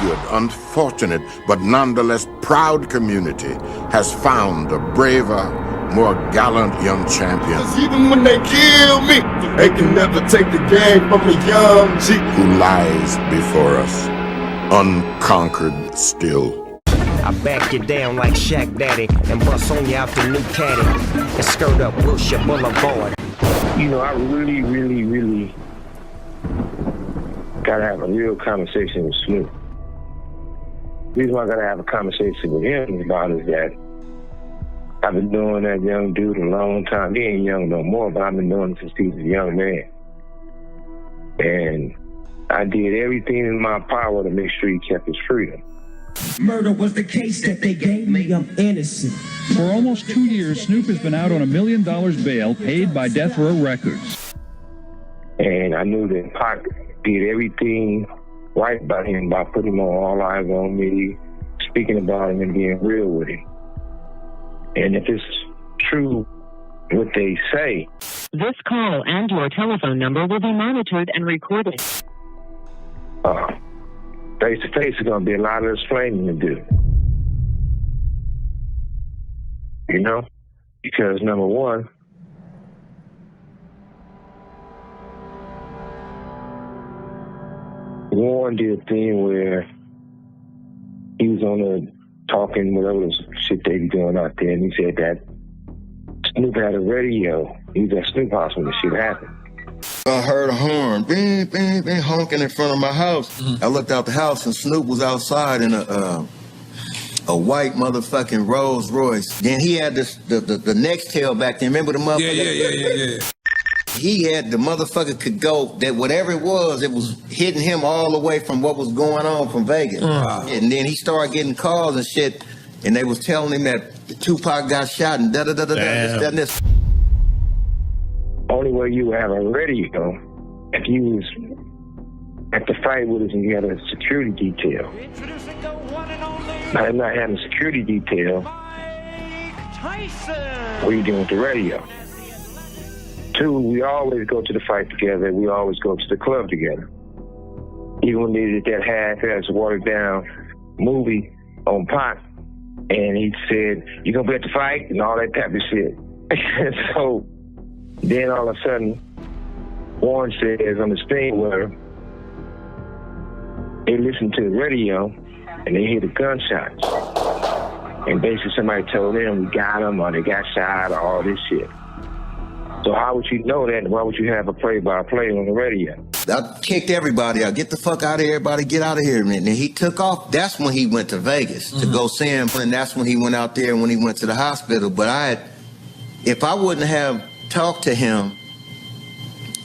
fractured, unfortunate, but nonetheless proud community has found a braver, more gallant young champion. Even when they kill me, they can never take the game from a young G. Who lies before us, unconquered still. I back you down like Shaq Daddy and bust on you out the new caddy and skirt up Wilshire Boulevard. You know, I really gotta have a real conversation with Snoop. The reason why I gotta have a conversation with him about is that I've been doing that young dude a long time. He ain't young no more, but I've been doing it since he was a young man. And I did everything in my power to make sure he kept his freedom. Murder was the case that they gave me. I'm innocent. For almost 2 years, Snoop has been out on $1 million bail paid by Death Row Records. And I knew that Pac did everything right by him by putting him on All Eyes on Me, speaking about him and being real with him. And if it's true what they say. This call and your telephone number will be monitored and recorded. Face to face is going to be a lot of explaining to do. You know? Because number one, Warren did a thing where he was on the talking, whatever shit they be doing out there, and he said that Snoop had a radio. He was at Snoop House when the shit happened. I heard a horn, bing, bing, bing, honking in front of my house. I looked out the house and Snoop was outside in a white motherfucking Rolls Royce. Then he had this the next tail back there. Remember the motherfucker? Yeah. He had the motherfucker could go that whatever it was hitting him all the way from what was going on from Vegas. And then he started getting calls and shit, and they was telling him that Tupac got shot and this, that, and this. Only way you would have a radio if you was at the fight with us and you had a security detail. Now, not having a security detail, what are you doing with the radio? Two, we always go to the fight together. We always go to the club together. Even when they did that half-ass watered-down movie on Pac, and he said, "You gonna be at the fight?" and all that type of shit. So then all of a sudden, Warren says on this thing where they listen to the radio and they hear the gunshots. And basically somebody told them we got them or they got shot or all this shit. So how would you know that and why would you have a play-by-play on the radio? I kicked everybody out. Get the fuck out of here, everybody. Get out of here. And then he took off. That's when he went to Vegas to go see him. And that's when he went out there when he went to the hospital. But if I wouldn't have talked to him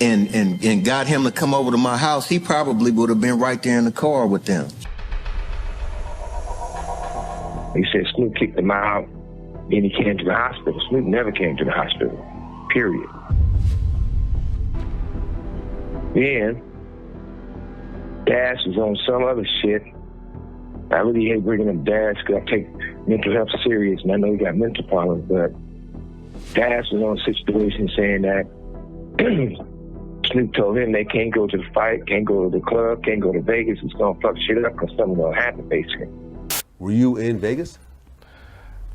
and got him to come over to my house, he probably would have been right there in the car with them. He said Snoop kicked him out, then he came to the hospital. Snoop never came to the hospital, period. Then, Dash was on some other shit. I really hate bringing up Dash because I take mental health serious, and I know he got mental problems, but Dash was on a situation saying that Snoop told him they can't go to the fight, can't go to the club, can't go to Vegas. It's going to fuck shit up because something's going to happen, basically. Were you in Vegas?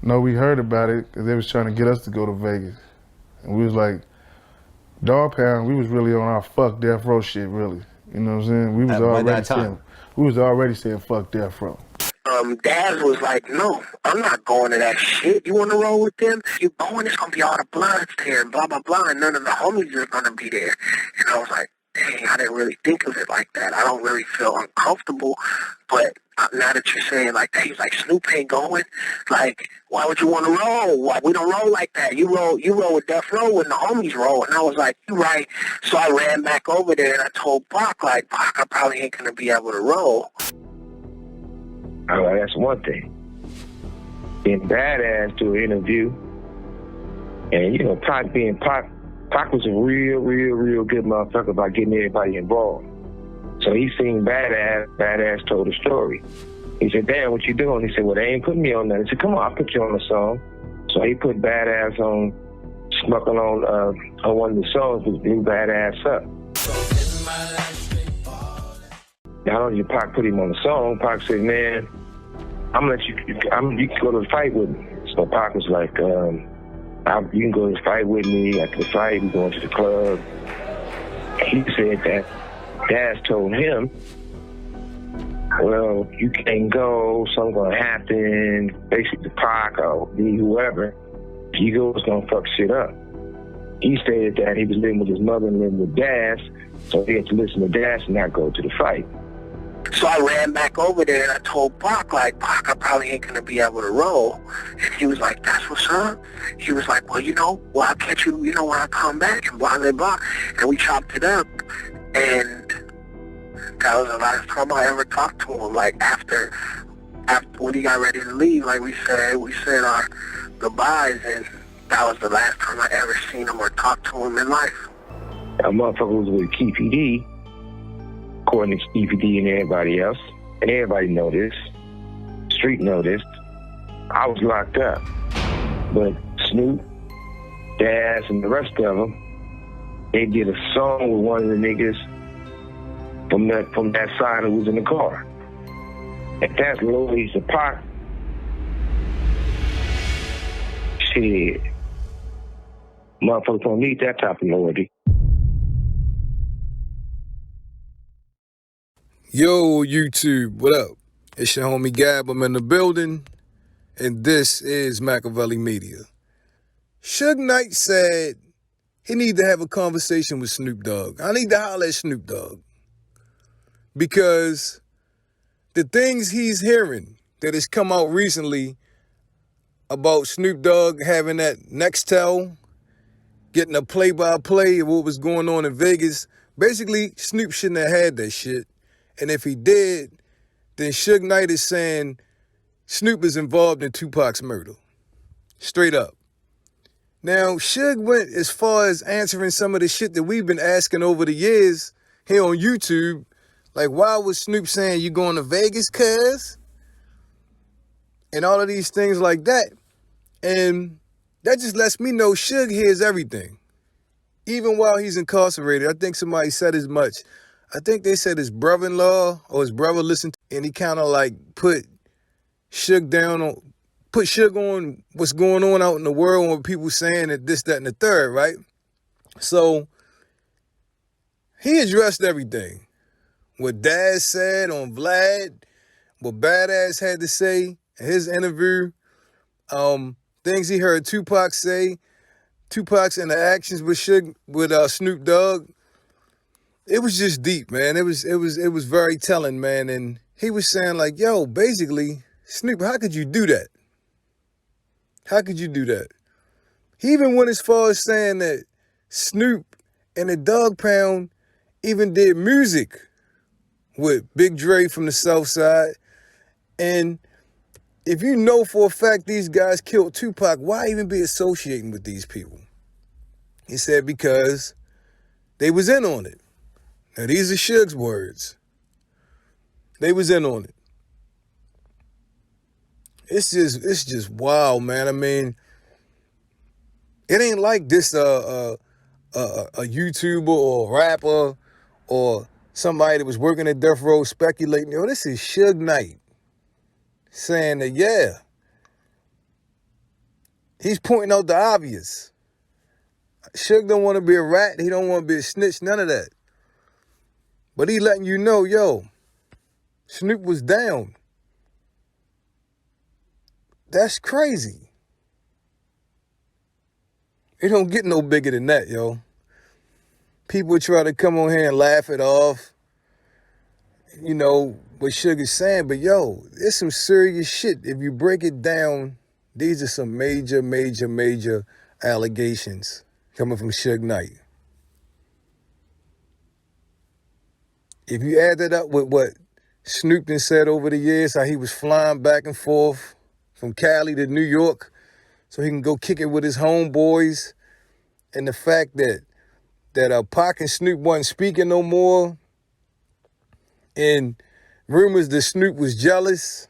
No, we heard about it because they was trying to get us to go to Vegas. And we was like, Dog Pound, we was really on our fuck Death Row shit, really. You know what I'm saying? We was already saying fuck Death Row. Dad was like, no, I'm not going to that shit. You want to roll with them? You going, it's going to be all the bloods there and blah, blah, blah, and none of the homies are going to be there. And I was like, dang, I didn't really think of it like that. I don't really feel uncomfortable, but now that you're saying like that, he's like, Snoop ain't going. Like, why would you want to roll? Why? We don't roll like that. You roll with Death Row when the homies roll. And I was like, you right. So I ran back over there and I told Pac, like, Pac, I probably ain't going to be able to roll. All right, that's one thing. Being badass to an interview, and you know, Pac being Pac was a real good motherfucker about getting everybody involved. So he seen Badass told a story. He said, damn, what you doing? He said, well, they ain't putting me on that. He said, come on, I'll put you on the song. So he put Badass on, smuggling on one of the songs, which blew Badass up. not only did Pac put him on the song, Pac said, man, I'm gonna let you can go to the fight with me. So Pac was like, you can go to the fight with me. After the fight, we going to the club. He said that Daz told him, well, you can't go, something's gonna happen, basically Pac or me, whoever. If you go, it's gonna fuck shit up. He stated that he was living with his mother and living with Daz, so he had to listen to Daz and not go to the fight. So I ran back over there and I told Pac, like, Pac, I probably ain't gonna be able to roll. And he was like, that's what's up? He was like, well, I'll catch you, when I come back and blah, blah, blah. And we chopped it up. And that was the last time I ever talked to him. Like, after when he got ready to leave, like we said our goodbyes, and that was the last time I ever seen him or talked to him in life. That motherfucker was with Keefy D, according to Keefy D and everybody else, and everybody know this. Street know this. I was locked up, but Snoop, Daz, and the rest of them, they did a song with one of the niggas from that side who was in the car. If that's loyalty to Pac, shit, motherfuckers don't need that type of loyalty. Yo, YouTube, what up? It's your homie Gab. I'm in the building, and this is Machiavelli Media. Suge Knight said he need to have a conversation with Snoop Dogg. I need to holler at Snoop Dogg because the things he's hearing that has come out recently about Snoop Dogg having that Nextel, getting a play-by-play of what was going on in Vegas. Basically, Snoop shouldn't have had that shit. And if he did, then Suge Knight is saying Snoop is involved in Tupac's murder. Straight up. Now, Suge went as far as answering some of the shit that we've been asking over the years here on YouTube. Like, why was Snoop saying you going to Vegas, cuz? And all of these things like that. And that just lets me know Suge hears everything. Even while he's incarcerated. I think somebody said as much. I think they said his brother-in-law or his brother listened to, and he kind of like put Suge on what's going on out in the world with people saying that this, that, and the third, right? So he addressed everything. What Daz said on Vlad, what Badass had to say in his interview, things he heard Tupac say, Tupac's interactions with Snoop Dogg. It was just deep, man. It was very telling, man. And he was saying like, yo, basically, Snoop, how could you do that? How could you do that? He even went as far as saying that Snoop and the Dog Pound even did music with Big Dre from the South Side. And if you know for a fact these guys killed Tupac, why even be associating with these people? He said because they was in on it. Now, these are Suge's words. They was in on it. It's just wild, man. I mean, it ain't like this a YouTuber or a rapper or somebody that was working at Death Row speculating. Yo, this is Suge Knight saying that, yeah, he's pointing out the obvious. Suge don't want to be a rat. He don't want to be a snitch. None of that. But he letting you know, yo, Snoop was down. That's crazy. It don't get no bigger than that, yo. People try to come on here and laugh it off, you know, what Suge's saying. But, yo, it's some serious shit. If you break it down, these are some major, major, major allegations coming from Suge Knight. If you add that up with what Snoop done said over the years, how he was flying back and forth from Cali to New York so he can go kick it with his homeboys, and the fact that Pac and Snoop wasn't speaking no more, and rumors that Snoop was jealous,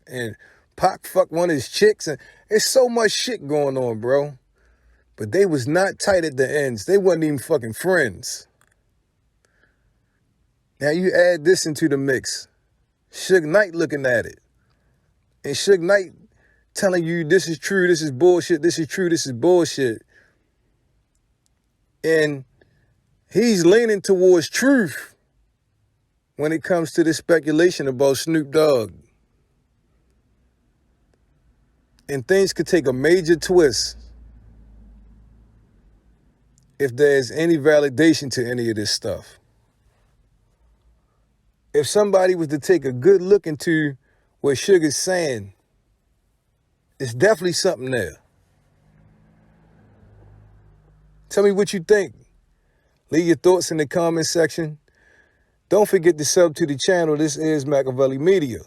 and Pac fucked one of his chicks, and there's so much shit going on, bro. But they was not tight at the ends. They wasn't even fucking friends. Now you add this into the mix. Suge Knight looking at it. And Suge Knight telling you this is true, this is bullshit, this is true, this is bullshit. And he's leaning towards truth when it comes to this speculation about Snoop Dogg. And things could take a major twist if there's any validation to any of this stuff. If somebody was to take a good look into what Suge is saying, it's definitely something there. Tell me what you think. Leave your thoughts in the comment section. Don't forget to sub to the channel. This is Machiavelli Media.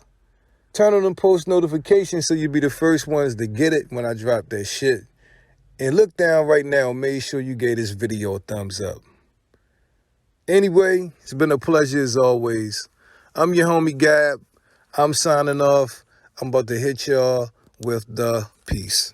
Turn on them post notifications so you'll be the first ones to get it when I drop that shit. And look down right now and make sure you gave this video a thumbs up. Anyway, it's been a pleasure as always. I'm your homie Gab. I'm signing off. I'm about to hit y'all with the peace.